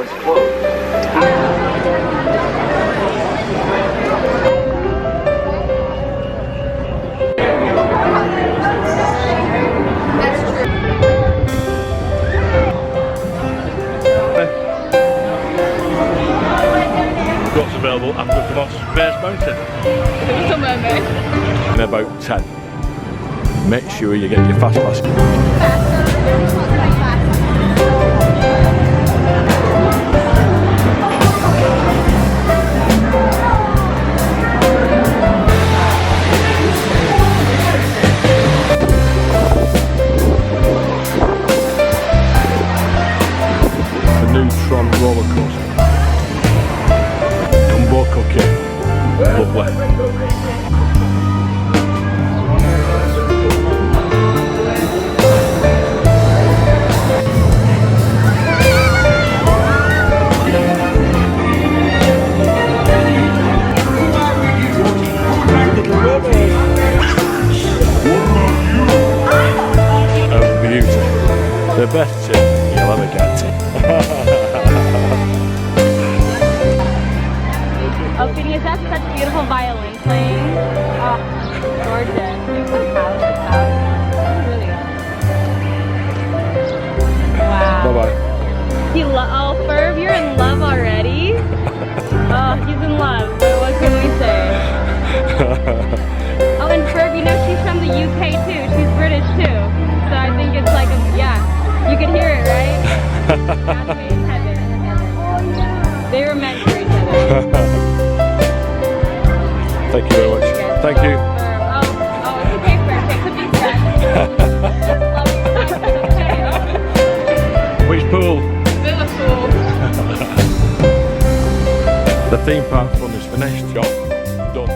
it's closed. What's available after the Moss Bears Mountain? Little Mermaid. In about 10. Make sure you get your fast pass. The new Tron roller coaster. Jumbo cookie. Lovely. The best tip you'll ever get. Oh, Phineas, that's such beautiful violin playing. Oh, gorgeous. This house. Really good. Wow. Bye-bye. Oh, Ferb, you're in love already? Oh, he's in love. What can we say? Oh, and Ferb, you know she's from the UK too. She's British too. So I think it's like, yeah. You could hear it, right? Pathway in heaven. They were meant for each other. Thank you very much. Thank you. Oh, it's okay for it. It could be sad. Which pool? Villa pool. The theme park fun is finished. Job done.